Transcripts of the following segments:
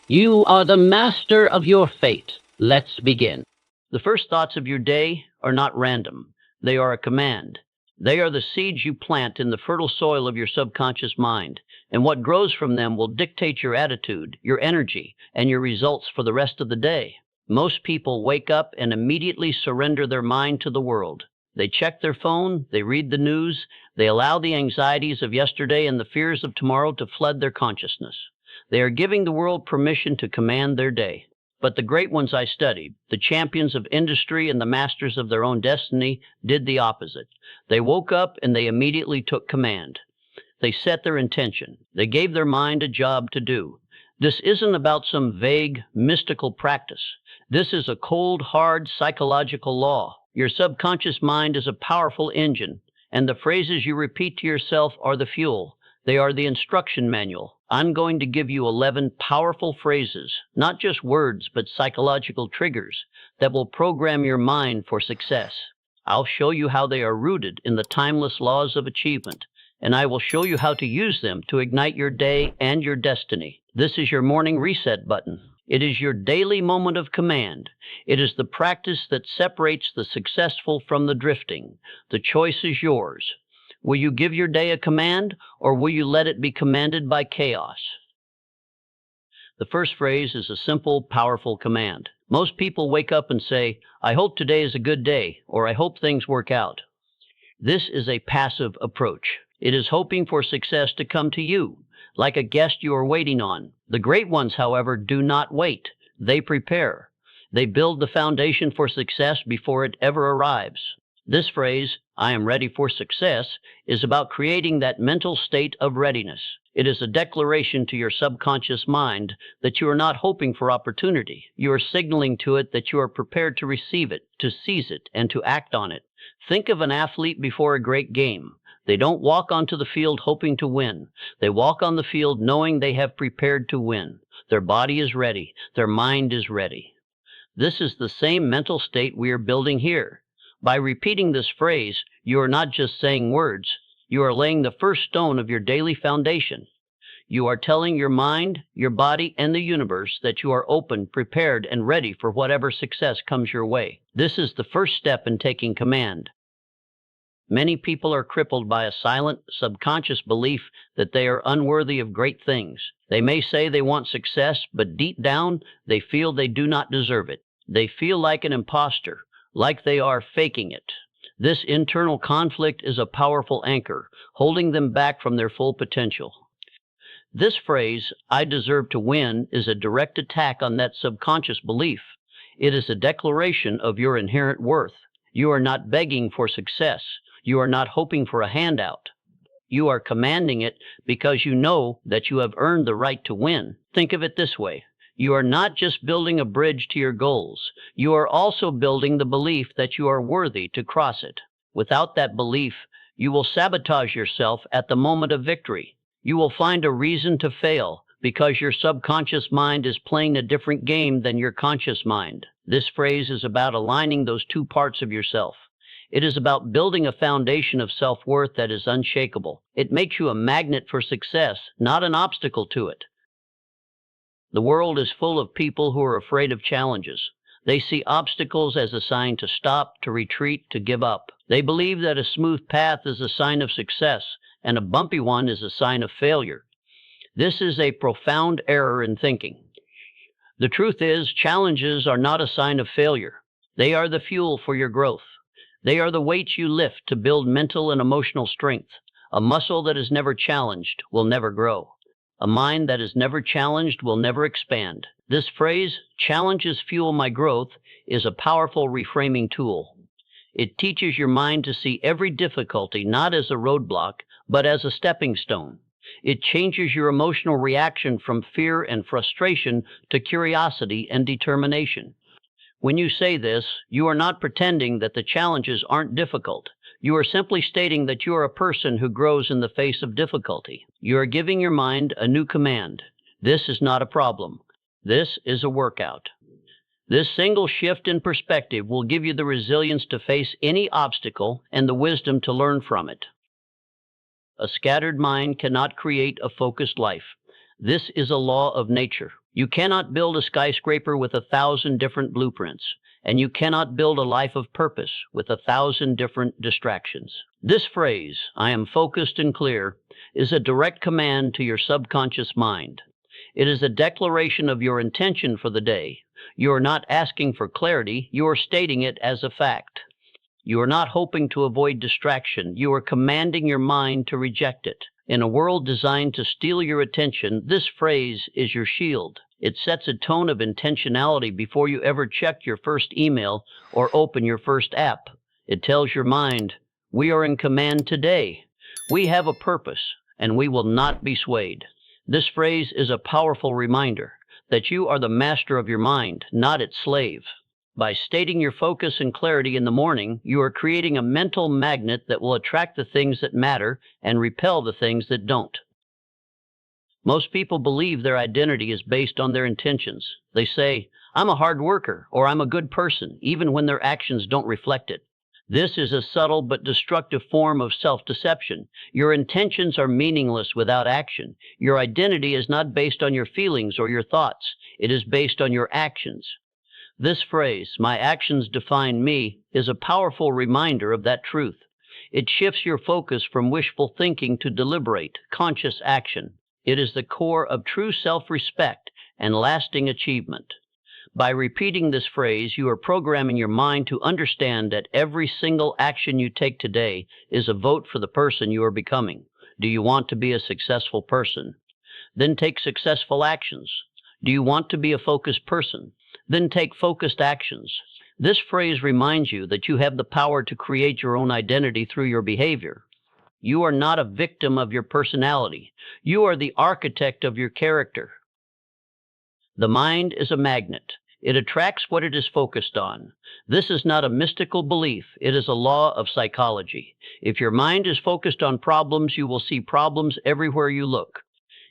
You are the master of your fate. Let's begin. The first thoughts of your day are not random. They are a command. They are the seeds you plant in the fertile soil of your subconscious mind, and what grows from them will dictate your attitude, your energy, and your results for the rest of the day. Most people wake up and immediately surrender their mind to the world. They check their phone, they read the news, they allow the anxieties of yesterday and the fears of tomorrow to flood their consciousness. They are giving the world permission to command their day. But the great ones I studied, the champions of industry and the masters of their own destiny, did the opposite. They woke up and they immediately took command. They set their intention. They gave their mind a job to do. This isn't about some vague, mystical practice. This is a cold, hard psychological law. Your subconscious mind is a powerful engine, and the phrases you repeat to yourself are the fuel. They are the instruction manual. I'm going to give you 11 powerful phrases, not just words, but psychological triggers that will program your mind for success. I'll show you how they are rooted in the timeless laws of achievement, and I will show you how to use them to ignite your day and your destiny. This is your morning reset button. It is your daily moment of command. It is the practice that separates the successful from the drifting. The choice is yours. Will you give your day a command, or will you let it be commanded by chaos? The first phrase is a simple, powerful command. Most people wake up and say, "I hope today is a good day," or "I hope things work out." This is a passive approach. It is hoping for success to come to you, like a guest you are waiting on. The great ones, however, do not wait. They prepare. They build the foundation for success before it ever arrives. This phrase, "I am ready for success," is about creating that mental state of readiness. It is a declaration to your subconscious mind that you are not hoping for opportunity. You are signaling to it that you are prepared to receive it, to seize it, and to act on it. Think of an athlete before a great game. They don't walk onto the field hoping to win. They walk on the field knowing they have prepared to win. Their body is ready. Their mind is ready. This is the same mental state we are building here. By repeating this phrase, you are not just saying words. You are laying the first stone of your daily foundation. You are telling your mind, your body, and the universe that you are open, prepared, and ready for whatever success comes your way. This is the first step in taking command. Many people are crippled by a silent, subconscious belief that they are unworthy of great things. They may say they want success, but deep down, they feel they do not deserve it. They feel like an imposter, like they are faking it. This internal conflict is a powerful anchor, holding them back from their full potential. This phrase, "I deserve to win," is a direct attack on that subconscious belief. It is a declaration of your inherent worth. You are not begging for success. You are not hoping for a handout. You are commanding it because you know that you have earned the right to win. Think of it this way. You are not just building a bridge to your goals. You are also building the belief that you are worthy to cross it. Without that belief, you will sabotage yourself at the moment of victory. You will find a reason to fail because your subconscious mind is playing a different game than your conscious mind. This phrase is about aligning those two parts of yourself. It is about building a foundation of self-worth that is unshakable. It makes you a magnet for success, not an obstacle to it. The world is full of people who are afraid of challenges. They see obstacles as a sign to stop, to retreat, to give up. They believe that a smooth path is a sign of success, and a bumpy one is a sign of failure. This is a profound error in thinking. The truth is, challenges are not a sign of failure. They are the fuel for your growth. They are the weights you lift to build mental and emotional strength. A muscle that is never challenged will never grow. A mind that is never challenged will never expand. This phrase, "Challenges fuel my growth," is a powerful reframing tool. It teaches your mind to see every difficulty not as a roadblock, but as a stepping stone. It changes your emotional reaction from fear and frustration to curiosity and determination. When you say this, you are not pretending that the challenges aren't difficult. You are simply stating that you are a person who grows in the face of difficulty. You are giving your mind a new command. This is not a problem. This is a workout. This single shift in perspective will give you the resilience to face any obstacle and the wisdom to learn from it. A scattered mind cannot create a focused life. This is a law of nature. You cannot build a skyscraper with 1,000 different blueprints, and you cannot build a life of purpose with 1,000 different distractions. This phrase, "I am focused and clear," is a direct command to your subconscious mind. It is a declaration of your intention for the day. You are not asking for clarity, you are stating it as a fact. You are not hoping to avoid distraction, you are commanding your mind to reject it. In a world designed to steal your attention, this phrase is your shield. It sets a tone of intentionality before you ever check your first email or open your first app. It tells your mind, we are in command today. We have a purpose, and we will not be swayed. This phrase is a powerful reminder that you are the master of your mind, not its slave. By stating your focus and clarity in the morning, you are creating a mental magnet that will attract the things that matter and repel the things that don't. Most people believe their identity is based on their intentions. They say, I'm a hard worker, or I'm a good person, even when their actions don't reflect it. This is a subtle but destructive form of self-deception. Your intentions are meaningless without action. Your identity is not based on your feelings or your thoughts. It is based on your actions. This phrase, "my actions define me," is a powerful reminder of that truth. It shifts your focus from wishful thinking to deliberate, conscious action. It is the core of true self-respect and lasting achievement. By repeating this phrase, you are programming your mind to understand that every single action you take today is a vote for the person you are becoming. Do you want to be a successful person? Then take successful actions. Do you want to be a focused person? Then take focused actions. This phrase reminds you that you have the power to create your own identity through your behavior. You are not a victim of your personality. You are the architect of your character. The mind is a magnet. It attracts what it is focused on. This is not a mystical belief. It is a law of psychology. If your mind is focused on problems, you will see problems everywhere you look.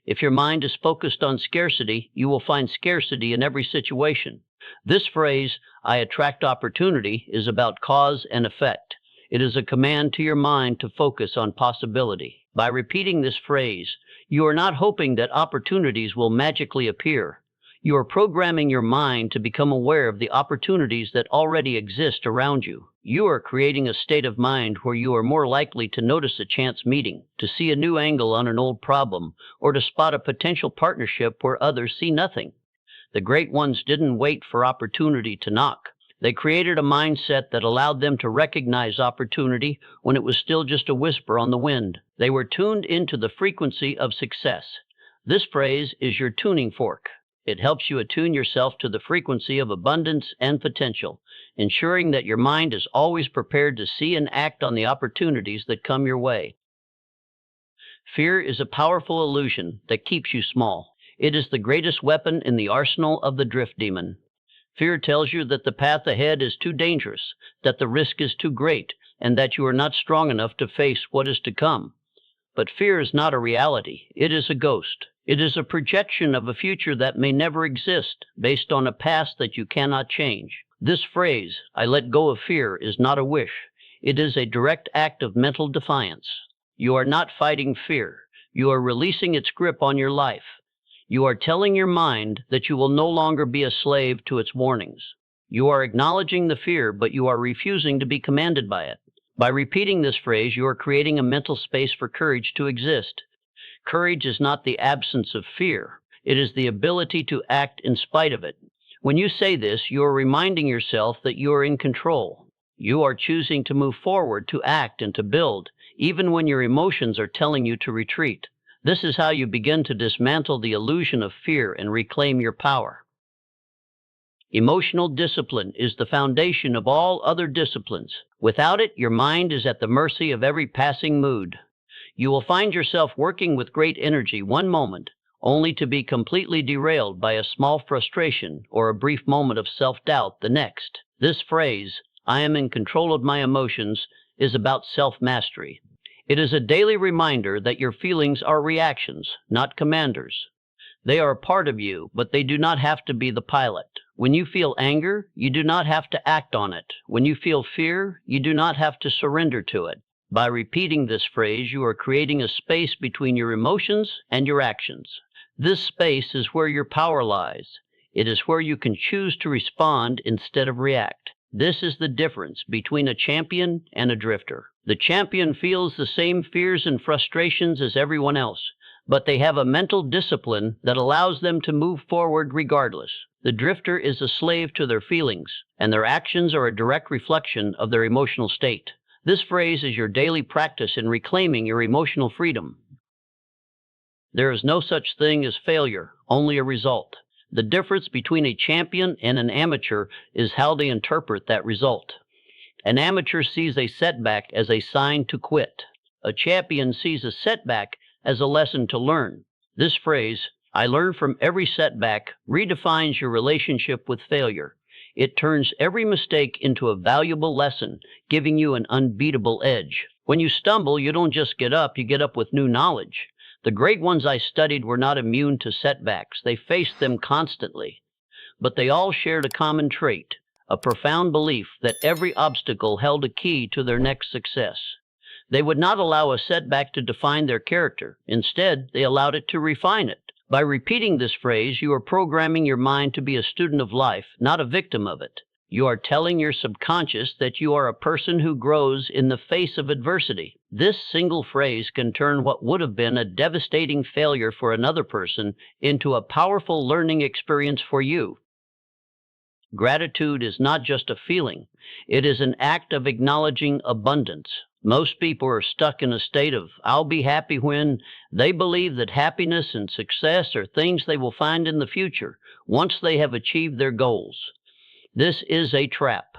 If your mind is focused on scarcity, you will find scarcity in every situation. This phrase, "I attract opportunity," is about cause and effect. It is a command to your mind to focus on possibility. By repeating this phrase, you are not hoping that opportunities will magically appear. You are programming your mind to become aware of the opportunities that already exist around you. You are creating a state of mind where you are more likely to notice a chance meeting, to see a new angle on an old problem, or to spot a potential partnership where others see nothing. The great ones didn't wait for opportunity to knock. They created a mindset that allowed them to recognize opportunity when it was still just a whisper on the wind. They were tuned into the frequency of success. This phrase is your tuning fork. It helps you attune yourself to the frequency of abundance and potential, ensuring that your mind is always prepared to see and act on the opportunities that come your way. Fear is a powerful illusion that keeps you small. It is the greatest weapon in the arsenal of the drift demon. Fear tells you that the path ahead is too dangerous, that the risk is too great, and that you are not strong enough to face what is to come. But fear is not a reality. It is a ghost. It is a projection of a future that may never exist, based on a past that you cannot change. This phrase, "I let go of fear," is not a wish. It is a direct act of mental defiance. You are not fighting fear. You are releasing its grip on your life. You are telling your mind that you will no longer be a slave to its warnings. You are acknowledging the fear, but you are refusing to be commanded by it. By repeating this phrase, you are creating a mental space for courage to exist. Courage is not the absence of fear. It is the ability to act in spite of it. When you say this, you are reminding yourself that you are in control. You are choosing to move forward, to act, and to build, even when your emotions are telling you to retreat. This is how you begin to dismantle the illusion of fear and reclaim your power. Emotional discipline is the foundation of all other disciplines. Without it, your mind is at the mercy of every passing mood. You will find yourself working with great energy one moment, only to be completely derailed by a small frustration or a brief moment of self-doubt the next. This phrase, "I am in control of my emotions," is about self-mastery. It is a daily reminder that your feelings are reactions, not commanders. They are a part of you, but they do not have to be the pilot. When you feel anger, you do not have to act on it. When you feel fear, you do not have to surrender to it. By repeating this phrase, you are creating a space between your emotions and your actions. This space is where your power lies. It is where you can choose to respond instead of react. This is the difference between a champion and a drifter. The champion feels the same fears and frustrations as everyone else, but they have a mental discipline that allows them to move forward regardless. The drifter is a slave to their feelings, and their actions are a direct reflection of their emotional state. This phrase is your daily practice in reclaiming your emotional freedom. There is no such thing as failure, only a result. The difference between a champion and an amateur is how they interpret that result. An amateur sees a setback as a sign to quit. A champion sees a setback as a lesson to learn. This phrase, "I learn from every setback," redefines your relationship with failure. It turns every mistake into a valuable lesson, giving you an unbeatable edge. When you stumble, you don't just get up, you get up with new knowledge. The great ones I studied were not immune to setbacks. They faced them constantly. But they all shared a common trait, a profound belief that every obstacle held a key to their next success. They would not allow a setback to define their character. Instead, they allowed it to refine it. By repeating this phrase, you are programming your mind to be a student of life, not a victim of it. You are telling your subconscious that you are a person who grows in the face of adversity. This single phrase can turn what would have been a devastating failure for another person into a powerful learning experience for you. Gratitude is not just a feeling, it is an act of acknowledging abundance. Most people are stuck in a state of "I'll be happy when." They believe that happiness and success are things they will find in the future, once they have achieved their goals. This is a trap.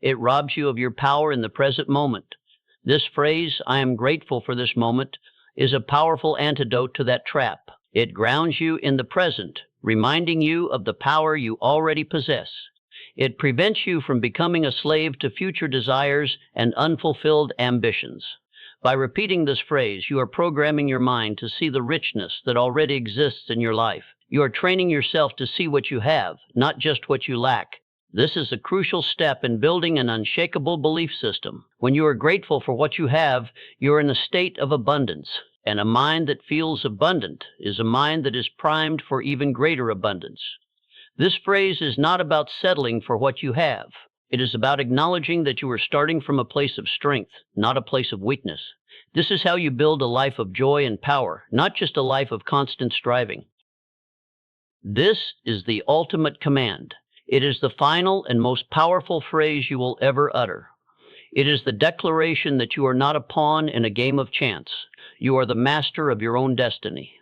It robs you of your power in the present moment. This phrase, "I am grateful for this moment," is a powerful antidote to that trap. It grounds you in the present, reminding you of the power you already possess. It prevents you from becoming a slave to future desires and unfulfilled ambitions. By repeating this phrase, you are programming your mind to see the richness that already exists in your life. You are training yourself to see what you have, not just what you lack. This is a crucial step in building an unshakable belief system. When you are grateful for what you have, you are in a state of abundance. And a mind that feels abundant is a mind that is primed for even greater abundance. This phrase is not about settling for what you have. It is about acknowledging that you are starting from a place of strength, not a place of weakness. This is how you build a life of joy and power, not just a life of constant striving. This is the ultimate command. It is the final and most powerful phrase you will ever utter. It is the declaration that you are not a pawn in a game of chance. You are the master of your own destiny.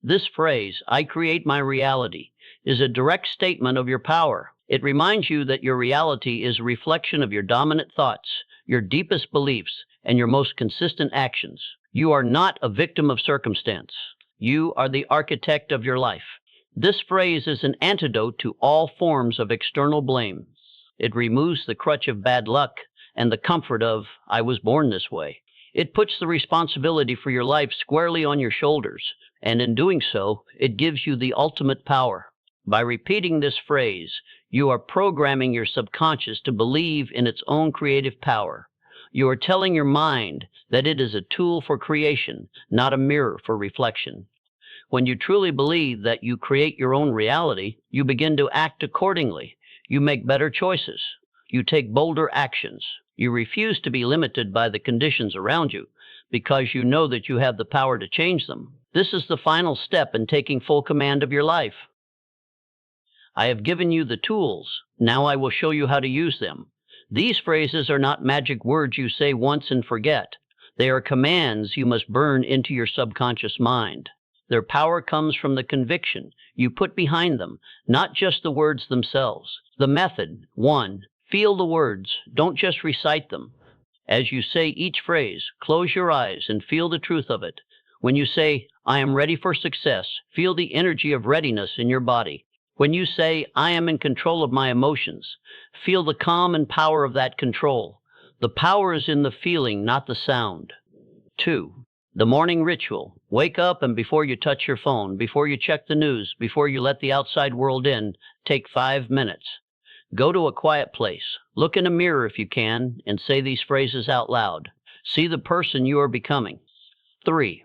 This phrase, "I create my reality," is a direct statement of your power. It reminds you that your reality is a reflection of your dominant thoughts, your deepest beliefs, and your most consistent actions. You are not a victim of circumstance. You are the architect of your life. This phrase is an antidote to all forms of external blame. It removes the crutch of bad luck and the comfort of "I was born this way." It puts the responsibility for your life squarely on your shoulders, and in doing so, it gives you the ultimate power. By repeating this phrase, you are programming your subconscious to believe in its own creative power. You are telling your mind that it is a tool for creation, not a mirror for reflection. When you truly believe that you create your own reality, you begin to act accordingly. You make better choices. You take bolder actions. You refuse to be limited by the conditions around you because you know that you have the power to change them. This is the final step in taking full command of your life. I have given you the tools. Now I will show you how to use them. These phrases are not magic words you say once and forget. They are commands you must burn into your subconscious mind. Their power comes from the conviction you put behind them, not just the words themselves. The method: 1. Feel the words. Don't just recite them. As you say each phrase, close your eyes and feel the truth of it. When you say, "I am ready for success," feel the energy of readiness in your body. When you say, "I am in control of my emotions," feel the calm and power of that control. The power is in the feeling, not the sound. 2. The morning ritual. Wake up, and before you touch your phone, before you check the news, before you let the outside world in, take 5 minutes. Go to a quiet place. Look in a mirror if you can, and say these phrases out loud. See the person you are becoming. 3.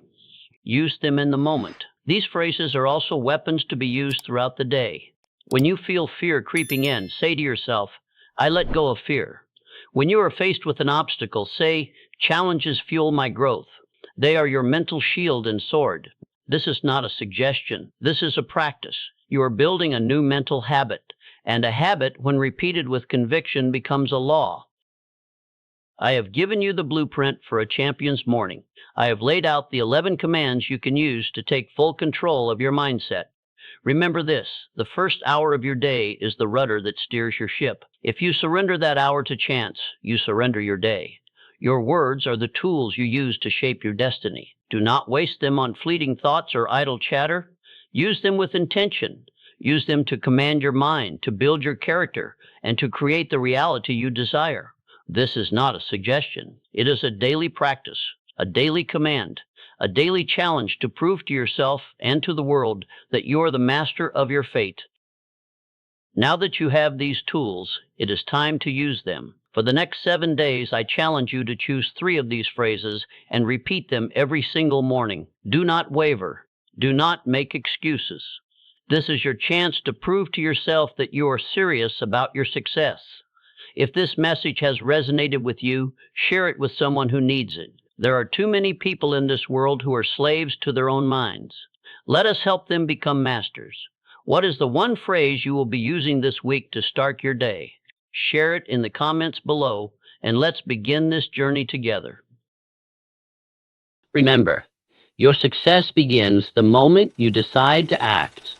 Use them in the moment. These phrases are also weapons to be used throughout the day. When you feel fear creeping in, say to yourself, I let go of fear. When you are faced with an obstacle, say, challenges fuel my growth. They are your mental shield and sword. This is not a suggestion. This is a practice. You are building a new mental habit, and a habit, when repeated with conviction, becomes a law. I have given you the blueprint for a champion's morning. I have laid out the 11 commands you can use to take full control of your mindset. Remember this, the first hour of your day is the rudder that steers your ship. If you surrender that hour to chance, you surrender your day. Your words are the tools you use to shape your destiny. Do not waste them on fleeting thoughts or idle chatter. Use them with intention. Use them to command your mind, to build your character, and to create the reality you desire. This is not a suggestion. It is a daily practice, a daily command, a daily challenge to prove to yourself and to the world that you are the master of your fate. Now that you have these tools, it is time to use them. For the next 7 days, I challenge you to choose 3 of these phrases and repeat them every single morning. Do not waver. Do not make excuses. This is your chance to prove to yourself that you are serious about your success. If this message has resonated with you, share it with someone who needs it. There are too many people in this world who are slaves to their own minds. Let us help them become masters. What is the one phrase you will be using this week to start your day? Share it in the comments below, and let's begin this journey together. Remember, your success begins the moment you decide to act.